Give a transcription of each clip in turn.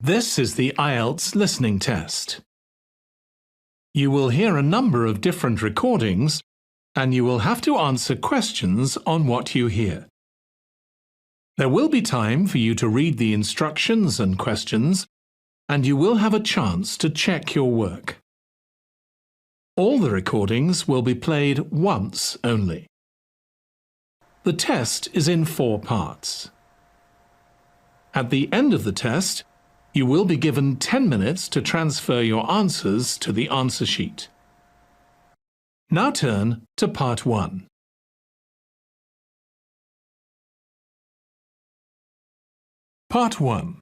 This is the Ielts listening test. You will hear a number of different recordings, and you will have to answer questions on what you hear. There will be time for you to read the instructions and questions, and you will have a chance to check your work. All the recordings will be played once only. The test is in 4 parts. At the end of the test, you will be given 10 minutes to transfer your answers to the answer sheet. Now turn to Part 1. Part 1.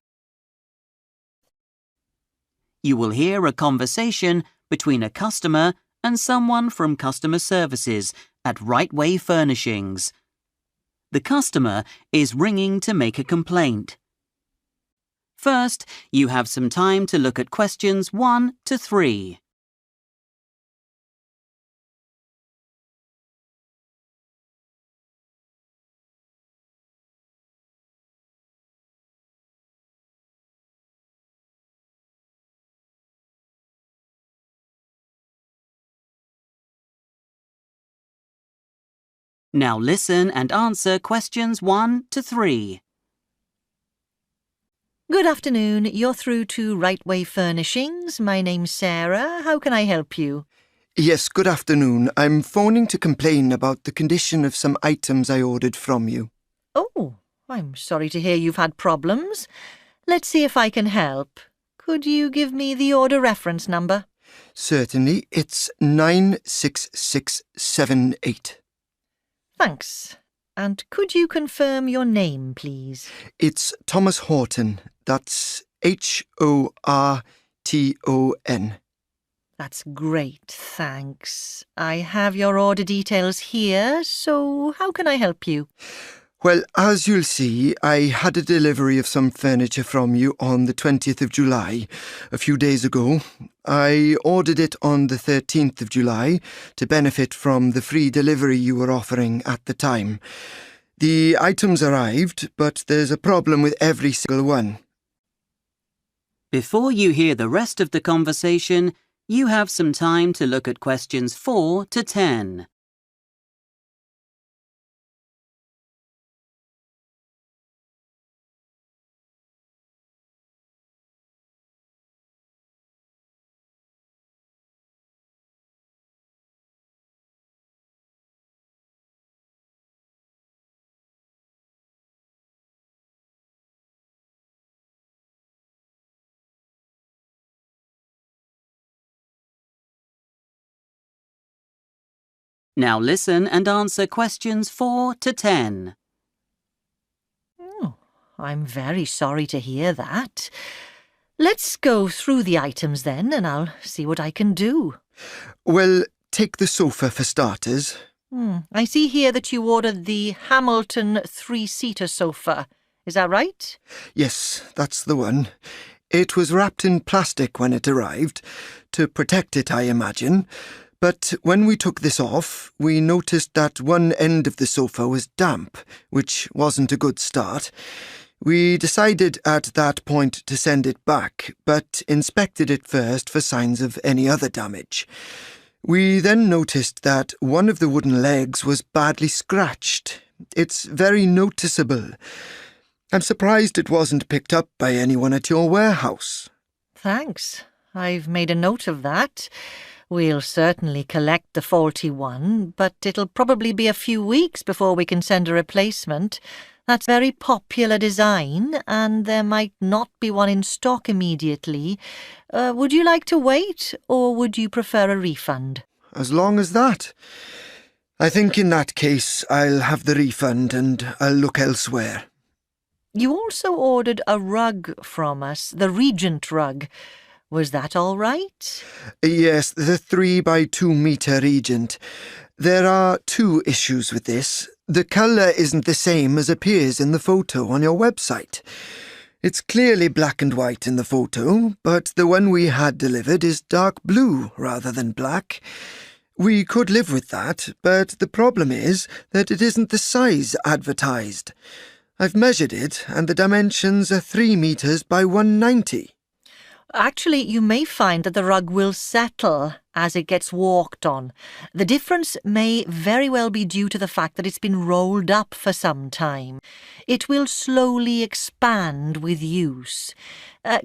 You will hear a conversation between a customer and someone from customer services at Right Way Furnishings. The customer is ringing to make a complaint. First, you have some time to look at questions 1 to 3. Now listen and answer questions 1 to 3. Good afternoon. You're through to Right Way Furnishings. My name's Sarah. How can I help you? Yes, good afternoon. I'm phoning to complain about the condition of some items I ordered from you. Oh, I'm sorry to hear you've had problems. Let's see if I can help. Could you give me the order reference number? Certainly, it's 96678. Thanks. And could you confirm your name, please? It's Thomas Horton. That's Horton. That's great, thanks. I have your order details here, so how can I help you? Well, as you'll see, I had a delivery of some furniture from you on the 20th of July, a few days ago. I ordered it on the 13th of July to benefit from the free delivery you were offering at the time. The items arrived, but there's a problem with every single one. Before you hear the rest of the conversation, you have some time to look at questions 4 to 10. Now listen and answer questions 4 to 10. Oh, I'm very sorry to hear that. Let's go through the items then, and I'll see what I can do. Well, take the sofa for starters. I see here that you ordered the Hamilton 3-seater sofa. Is that right? Yes, that's the one. It was wrapped in plastic when it arrived, to protect it, I imagine. But when we took this off, we noticed that one end of the sofa was damp, which wasn't a good start. We decided at that point to send it back, but inspected it first for signs of any other damage. We then noticed that one of the wooden legs was badly scratched. It's very noticeable. I'm surprised it wasn't picked up by anyone at your warehouse. Thanks. I've made a note of that. We'll certainly collect the faulty one, but it'll probably be a few weeks before we can send a replacement. That's a very popular design, and there might not be one in stock immediately. Would you like to wait, or would you prefer a refund? As long as that. I think in that case I'll have the refund and I'll look elsewhere. You also ordered a rug from us, the Regent rug. Was that all right? Yes, the 3x2 metre Regent. There are 2 issues with this. The colour isn't the same as appears in the photo on your website. It's clearly black and white in the photo, but the one we had delivered is dark blue rather than black. We could live with that, but the problem is that it isn't the size advertised. I've measured it, and the dimensions are 3 metres by 190. Actually, you may find that the rug will settle as it gets walked on. The difference may very well be due to the fact that it's been rolled up for some time. It will slowly expand with use.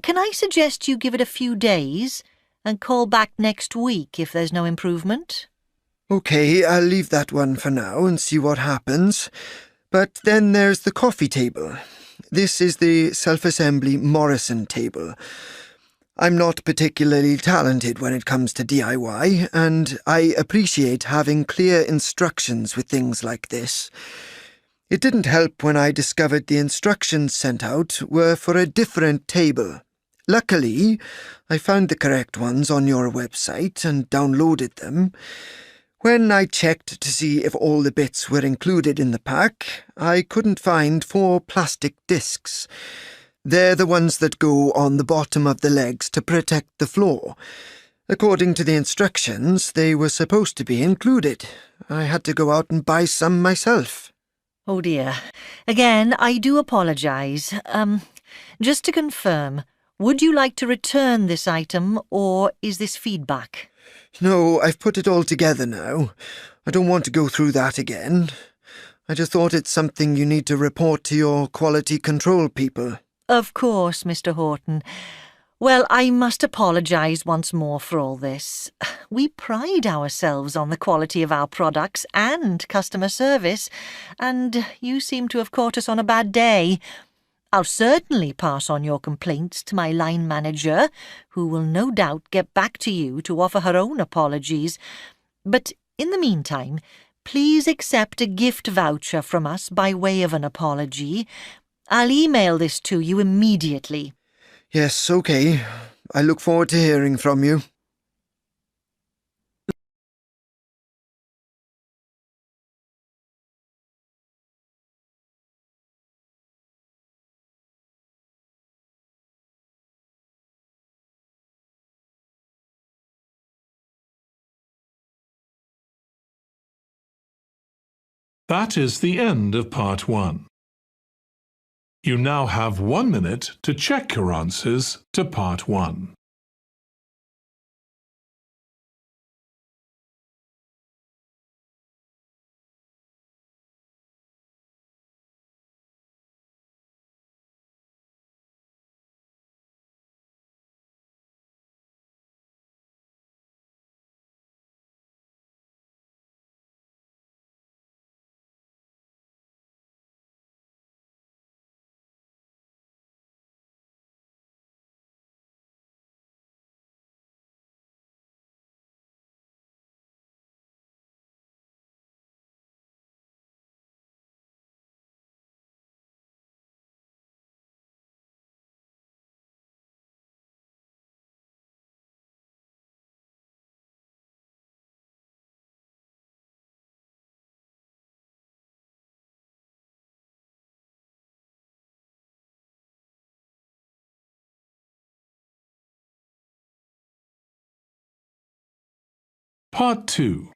Can I suggest you give it a few days and call back next week if there's no improvement? OK, I'll leave that one for now and see what happens. But then there's the coffee table. This is the self-assembly Morrison table. I'm not particularly talented when it comes to DIY, and I appreciate having clear instructions with things like this. It didn't help when I discovered the instructions sent out were for a different table. Luckily, I found the correct ones on your website and downloaded them. When I checked to see if all the bits were included in the pack, I couldn't find 4 plastic discs. They're the ones that go on the bottom of the legs to protect the floor. According to the instructions, they were supposed to be included. I had to go out and buy some myself. Oh dear. Again, I do apologise. Just to confirm, would you like to return this item, or is this feedback? No, I've put it all together now. I don't want to go through that again. I just thought it's something you need to report to your quality control people. Of course, Mr. Horton. Well, I must apologise once more for all this. We pride ourselves on the quality of our products and customer service, and you seem to have caught us on a bad day. I'll certainly pass on your complaints to my line manager, who will no doubt get back to you to offer her own apologies. But in the meantime, please accept a gift voucher from us by way of an apology. I'll email this to you immediately. Yes, OK. I look forward to hearing from you. That is the end of part 1. You now have 1 minute to check your answers to part 1. Part 2.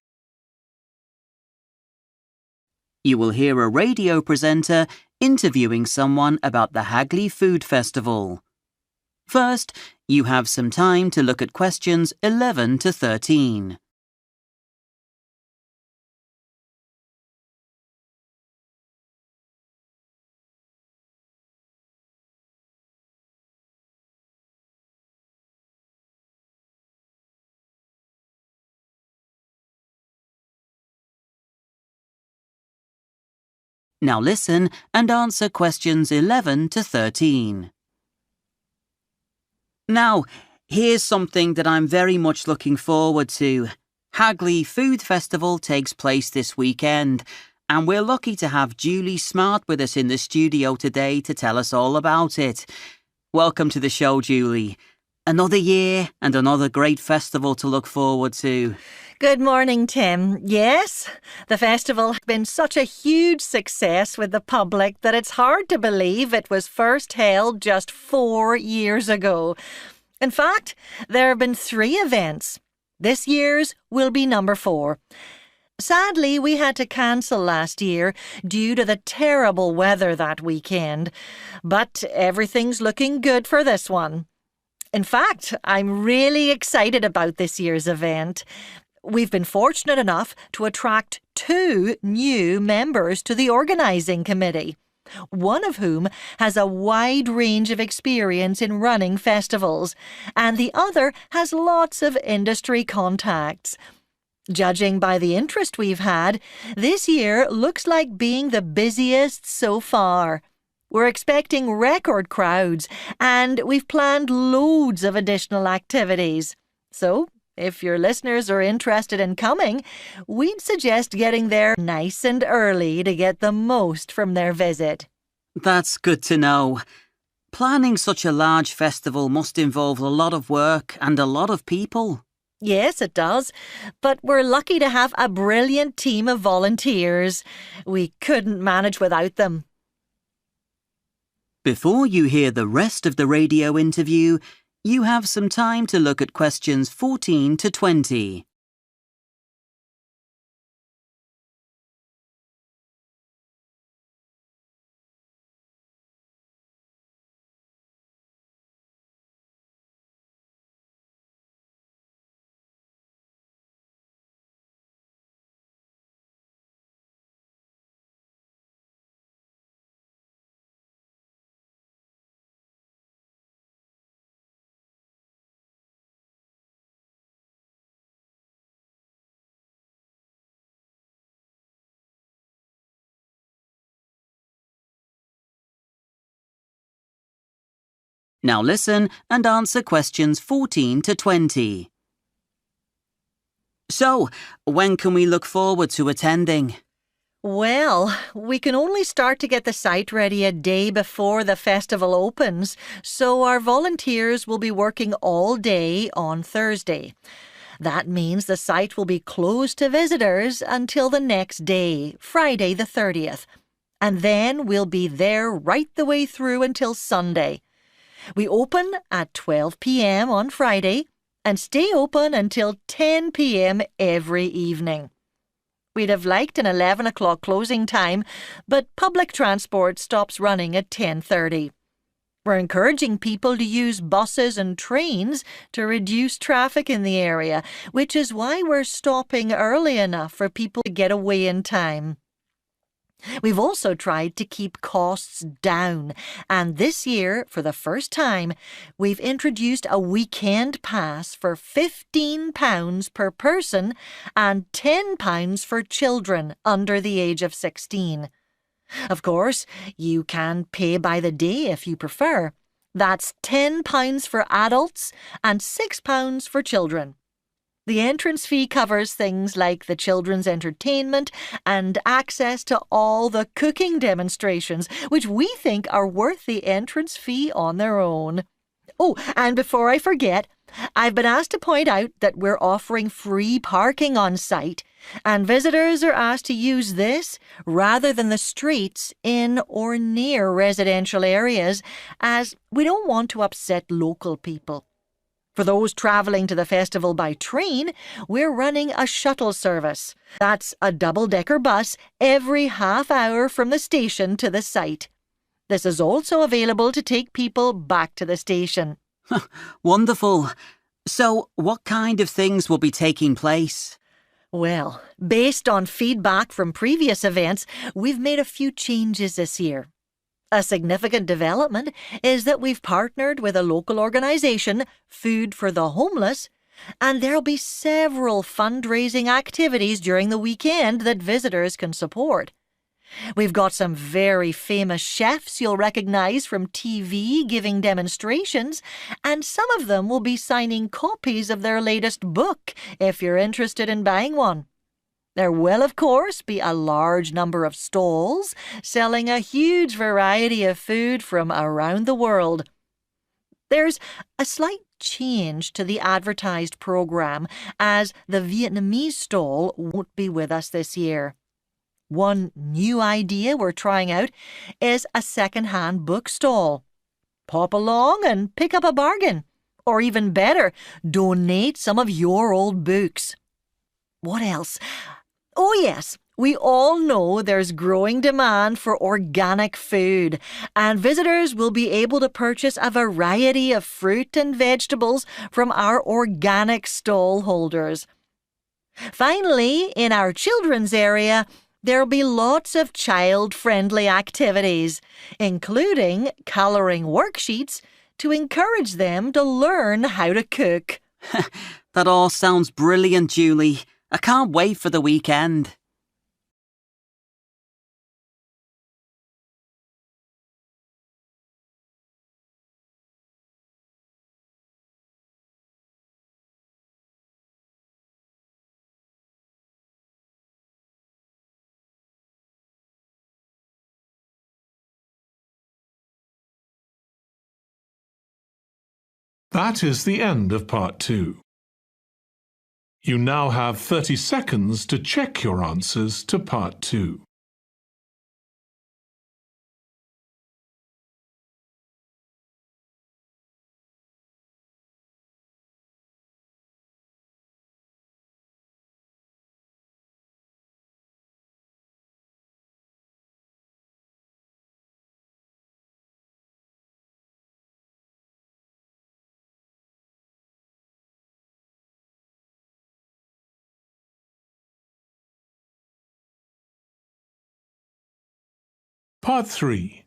You will hear a radio presenter interviewing someone about the Hagley Food Festival. First, you have some time to look at questions 11 to 13. Now listen and answer questions 11 to 13. Now, here's something that I'm very much looking forward to. Hagley Food Festival takes place this weekend, and we're lucky to have Julie Smart with us in the studio today to tell us all about it. Welcome to the show, Julie. Another year and another great festival to look forward to. Good morning, Tim. Yes, the festival has been such a huge success with the public that it's hard to believe it was first held just 4 years ago. In fact, there have been 3 events. This year's will be number 4. Sadly, we had to cancel last year due to the terrible weather that weekend, but everything's looking good for this one. In fact, I'm really excited about this year's event. We've been fortunate enough to attract 2 new members to the organising committee, one of whom has a wide range of experience in running festivals, and the other has lots of industry contacts. Judging by the interest we've had, this year looks like being the busiest so far. We're expecting record crowds, and we've planned loads of additional activities. So, if your listeners are interested in coming, we'd suggest getting there nice and early to get the most from their visit. That's good to know. Planning such a large festival must involve a lot of work and a lot of people. Yes, it does, but we're lucky to have a brilliant team of volunteers. We couldn't manage without them. Before you hear the rest of the radio interview, you have some time to look at questions 14 to 20. Now listen and answer questions 14 to 20. So, when can we look forward to attending? Well, we can only start to get the site ready a day before the festival opens, so our volunteers will be working all day on Thursday. That means the site will be closed to visitors until the next day, Friday the 30th. And then we'll be there right the way through until Sunday. We open at 12 p.m. on Friday and stay open until 10 p.m. every evening. We'd have liked an 11 o'clock closing time, but public transport stops running at 10:30. We're encouraging people to use buses and trains to reduce traffic in the area, which is why we're stopping early enough for people to get away in time. We've also tried to keep costs down, and this year, for the first time, we've introduced a weekend pass for £15 per person and £10 for children under the age of 16. Of course, you can pay by the day if you prefer. That's £10 for adults and £6 for children. The entrance fee covers things like the children's entertainment and access to all the cooking demonstrations, which we think are worth the entrance fee on their own. Oh, and before I forget, I've been asked to point out that we're offering free parking on site, and visitors are asked to use this rather than the streets in or near residential areas, as we don't want to upset local people. For those travelling to the festival by train, we're running a shuttle service. That's a double-decker bus every half hour from the station to the site. This is also available to take people back to the station. Wonderful. So, what kind of things will be taking place? Well, based on feedback from previous events, we've made a few changes this year. A significant development is that we've partnered with a local organisation, Food for the Homeless, and there'll be several fundraising activities during the weekend that visitors can support. We've got some very famous chefs you'll recognise from TV giving demonstrations, and some of them will be signing copies of their latest book if you're interested in buying one. There will, of course, be a large number of stalls selling a huge variety of food from around the world. There's a slight change to the advertised programme, as the Vietnamese stall won't be with us this year. One new idea we're trying out is a second-hand book stall. Pop along and pick up a bargain. Or even better, donate some of your old books. What else? Oh yes, we all know there's growing demand for organic food, and visitors will be able to purchase a variety of fruit and vegetables from our organic stall holders. Finally, in our children's area, there'll be lots of child-friendly activities, including colouring worksheets to encourage them to learn how to cook. That all sounds brilliant, Julie. I can't wait for the weekend. That is the end of part 2. You now have 30 seconds to check your answers to part 2. Part 3.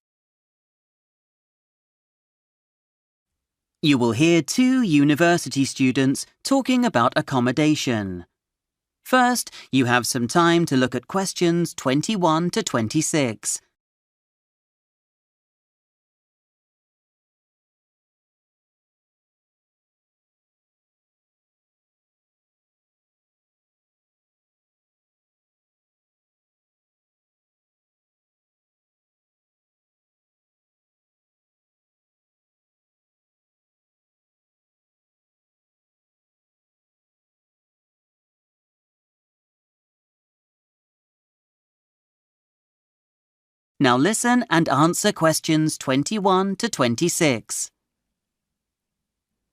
You will hear 2 university students talking about accommodation. First, you have some time to look at questions 21 to 26. Now listen and answer questions 21 to 26.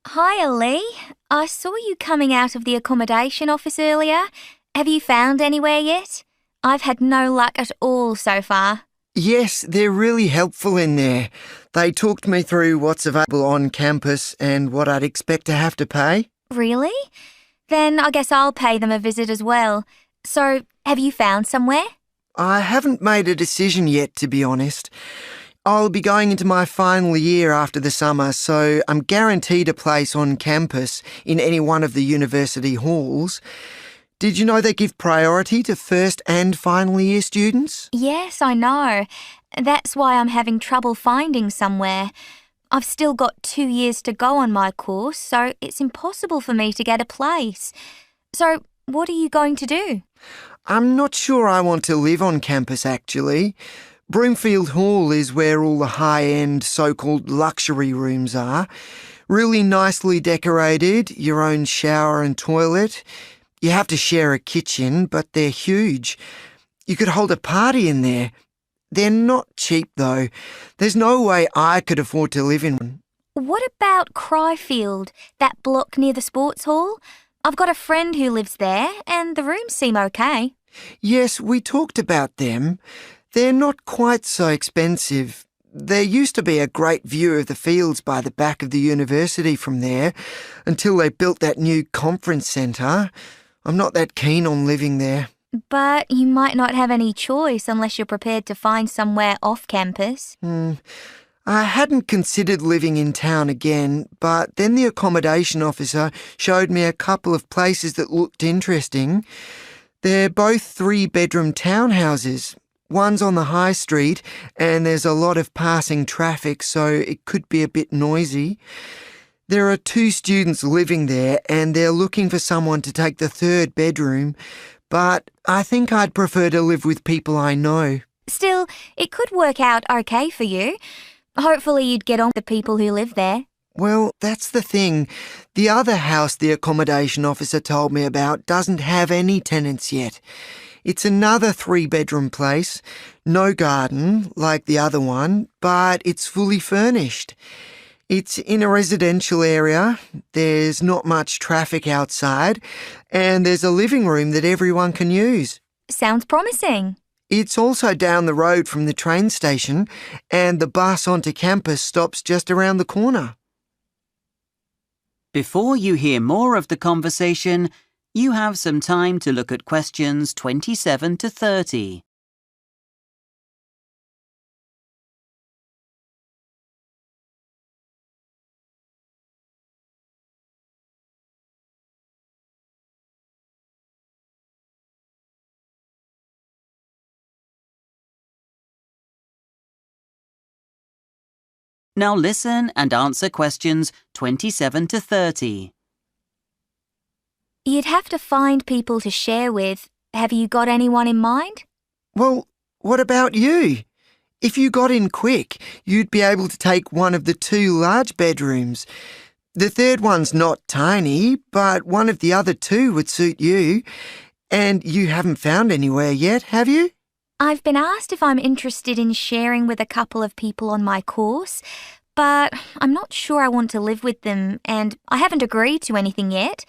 Hi, Ali. I saw you coming out of the accommodation office earlier. Have you found anywhere yet? I've had no luck at all so far. Yes, they're really helpful in there. They talked me through what's available on campus and what I'd expect to have to pay. Really? Then I guess I'll pay them a visit as well. So, have you found somewhere? I haven't made a decision yet, to be honest. I'll be going into my final year after the summer, so I'm guaranteed a place on campus in any one of the university halls. Did you know they give priority to first and final year students? Yes, I know. That's why I'm having trouble finding somewhere. I've still got 2 years to go on my course, so it's impossible for me to get a place. So, what are you going to do? I'm not sure I want to live on campus, actually. Broomfield Hall is where all the high-end so-called luxury rooms are. Really nicely decorated, your own shower and toilet. You have to share a kitchen, but they're huge. You could hold a party in there. They're not cheap, though. There's no way I could afford to live in one. What about Cryfield, that block near the sports hall? I've got a friend who lives there, and the rooms seem okay. Yes, we talked about them. They're not quite so expensive. There used to be a great view of the fields by the back of the university from there, until they built that new conference centre. I'm not that keen on living there. But you might not have any choice unless you're prepared to find somewhere off campus. I hadn't considered living in town again, but then the accommodation officer showed me a couple of places that looked interesting. They're both 3-bedroom townhouses. One's on the high street, and there's a lot of passing traffic, so it could be a bit noisy. There are 2 students living there, and they're looking for someone to take the 3rd bedroom, but I think I'd prefer to live with people I know. Still, it could work out okay for you. Hopefully you'd get on with the people who live there. Well, that's the thing. The other house the accommodation officer told me about doesn't have any tenants yet. It's another 3-bedroom place, no garden like the other one, but it's fully furnished. It's in a residential area, there's not much traffic outside, and there's a living room that everyone can use. Sounds promising. It's also down the road from the train station, and the bus onto campus stops just around the corner. Before you hear more of the conversation, you have some time to look at questions 27 to 30. Now listen and answer questions 27 to 30. You'd have to find people to share with. Have you got anyone in mind? Well, what about you? If you got in quick, you'd be able to take one of the 2 large bedrooms. The third one's not tiny, but one of the other 2 would suit you. And you haven't found anywhere yet, have you? I've been asked if I'm interested in sharing with a couple of people on my course, but I'm not sure I want to live with them, and I haven't agreed to anything yet.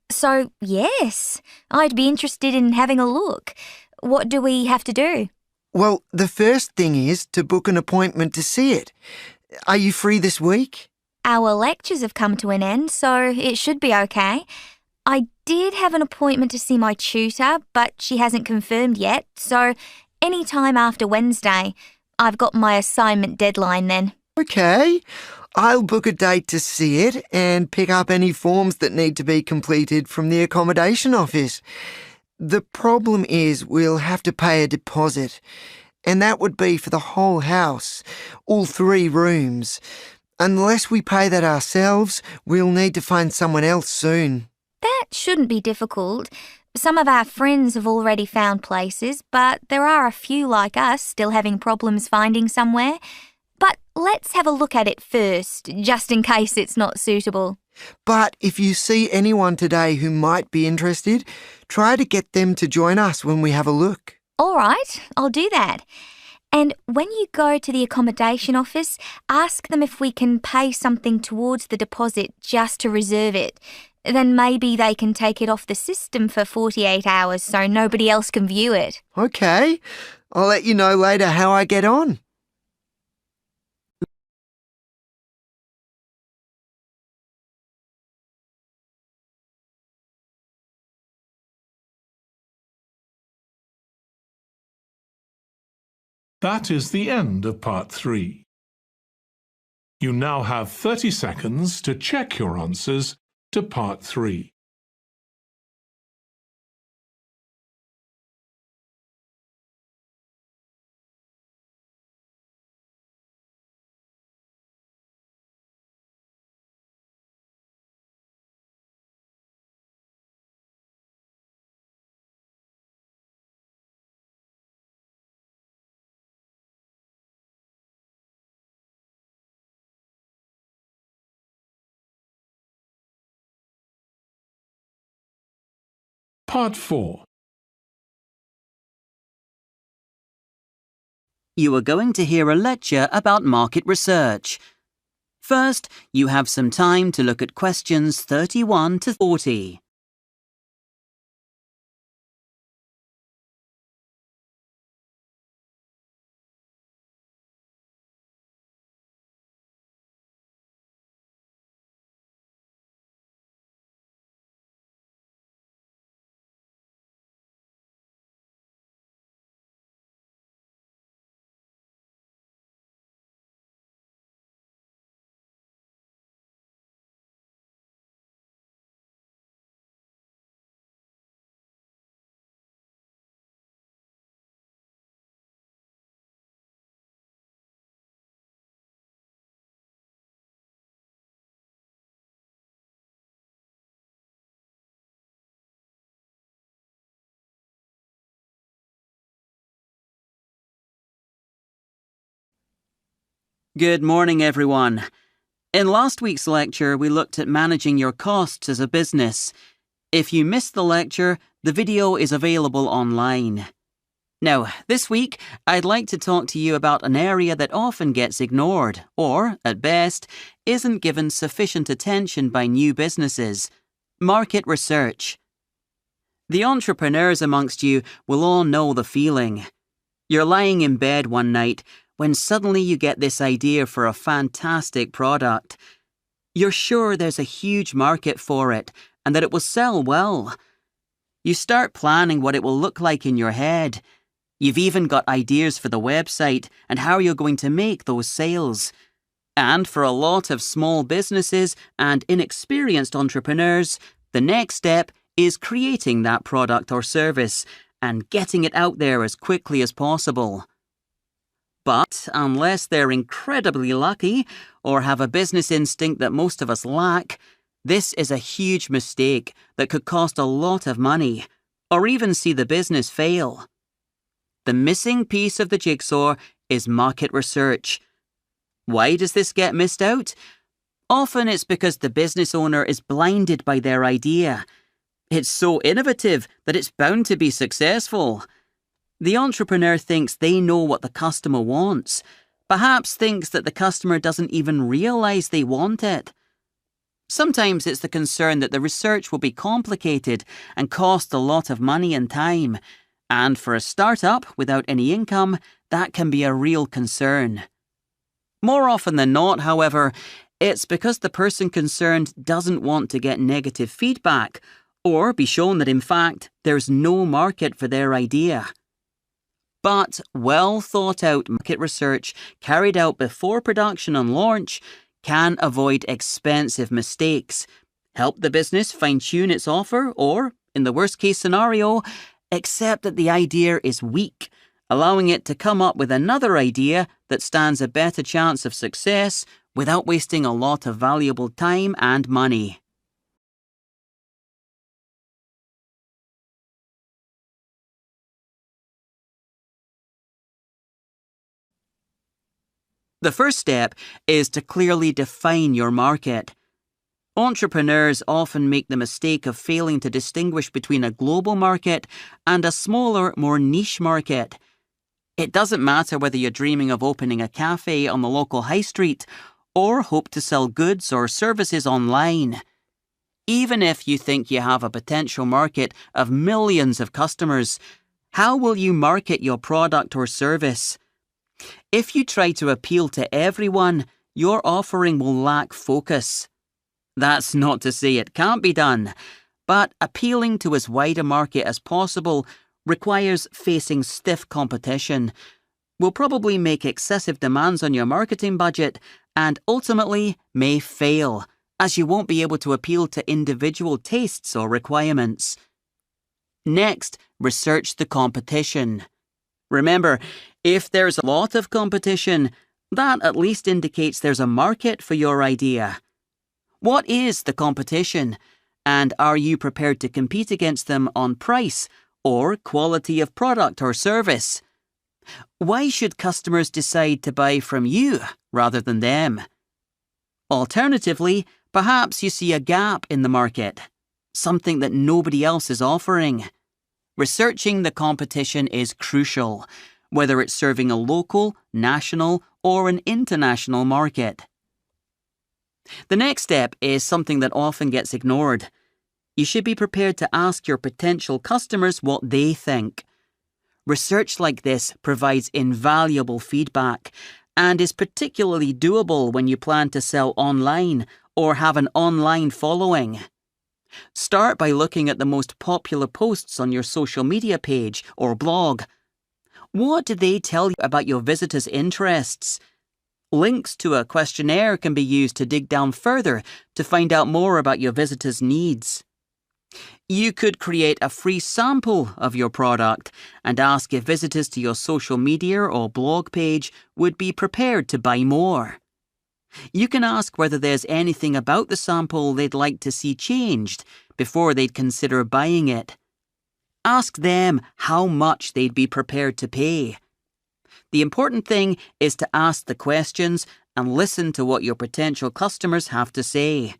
So, yes, I'd be interested in having a look. What do we have to do? Well, the first thing is to book an appointment to see it. Are you free this week? Our lectures have come to an end, so it should be okay. I did have an appointment to see my tutor, but she hasn't confirmed yet, so any time after Wednesday. I've got my assignment deadline then. Okay. I'll book a date to see it and pick up any forms that need to be completed from the accommodation office. The problem is we'll have to pay a deposit, and that would be for the whole house, all 3 rooms. Unless we pay that ourselves, we'll need to find someone else soon. That shouldn't be difficult. Some of our friends have already found places, but there are a few like us still having problems finding somewhere. But let's have a look at it first, just in case it's not suitable. But if you see anyone today who might be interested, try to get them to join us when we have a look. All right, I'll do that. And when you go to the accommodation office, ask them if we can pay something towards the deposit just to reserve it. Then maybe they can take it off the system for 48 hours so nobody else can view it. Okay, I'll let you know later how I get on. That is the end of part 3. You now have 30 seconds to check your answers to part 3. Part 4. You are going to hear a lecture about market research. First, you have some time to look at questions 31 to 40. Good morning, everyone. In last week's lecture, we looked at managing your costs as a business. If you missed the lecture, the video is available online. Now, this week, I'd like to talk to you about an area that often gets ignored, or, at best, isn't given sufficient attention by new businesses: market research. The entrepreneurs amongst you will all know the feeling. You're lying in bed one night when suddenly you get this idea for a fantastic product. You're sure there's a huge market for it and that it will sell well. You start planning what it will look like in your head. You've even got ideas for the website and how you're going to make those sales. And for a lot of small businesses and inexperienced entrepreneurs, the next step is creating that product or service and getting it out there as quickly as possible. But unless they're incredibly lucky or have a business instinct that most of us lack, this is a huge mistake that could cost a lot of money or even see the business fail. The missing piece of the jigsaw is market research. Why does this get missed out? Often it's because the business owner is blinded by their idea. It's so innovative that it's bound to be successful. The entrepreneur thinks they know what the customer wants, perhaps thinks that the customer doesn't even realize they want it. Sometimes it's the concern that the research will be complicated and cost a lot of money and time, and for a startup without any income, that can be a real concern. More often than not, however, it's because the person concerned doesn't want to get negative feedback or be shown that in fact there's no market for their idea. But well thought out market research carried out before production and launch can avoid expensive mistakes, help the business fine-tune its offer, or, in the worst-case scenario, accept that the idea is weak, allowing it to come up with another idea that stands a better chance of success without wasting a lot of valuable time and money. The first step is to clearly define your market. Entrepreneurs often make the mistake of failing to distinguish between a global market and a smaller, more niche market. It doesn't matter whether you're dreaming of opening a cafe on the local high street or hope to sell goods or services online. Even if you think you have a potential market of millions of customers, how will you market your product or service? If you try to appeal to everyone, your offering will lack focus. That's not to say it can't be done, but appealing to as wide a market as possible requires facing stiff competition, will probably make excessive demands on your marketing budget, and ultimately may fail, as you won't be able to appeal to individual tastes or requirements. Next, research the competition. Remember, if there's a lot of competition, that at least indicates there's a market for your idea. What is the competition? And are you prepared to compete against them on price or quality of product or service? Why should customers decide to buy from you rather than them? Alternatively, perhaps you see a gap in the market, something that nobody else is offering. Researching the competition is crucial, whether it's serving a local, national, or an international market. The next step is something that often gets ignored. You should be prepared to ask your potential customers what they think. Research like this provides invaluable feedback and is particularly doable when you plan to sell online or have an online following. Start by looking at the most popular posts on your social media page or blog. What do they tell you about your visitors' interests? Links to a questionnaire can be used to dig down further to find out more about your visitors' needs. You could create a free sample of your product and ask if visitors to your social media or blog page would be prepared to buy more. You can ask whether there's anything about the sample they'd like to see changed before they'd consider buying it. Ask them how much they'd be prepared to pay. The important thing is to ask the questions and listen to what your potential customers have to say.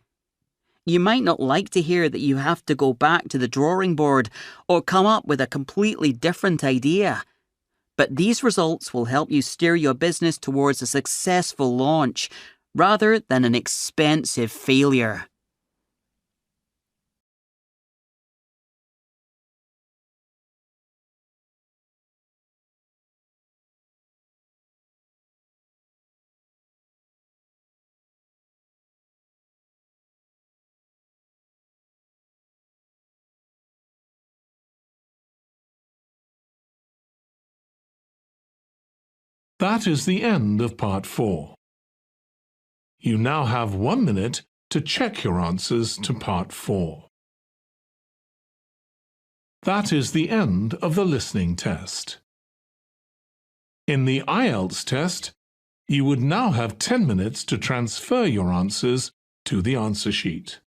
You might not like to hear that you have to go back to the drawing board or come up with a completely different idea. But these results will help you steer your business towards a successful launch rather than an expensive failure. That is the end of Part 4. You now have 1 minute to check your answers to Part 4. That is the end of the listening test. In the Ielts test, you would now have 10 minutes to transfer your answers to the answer sheet.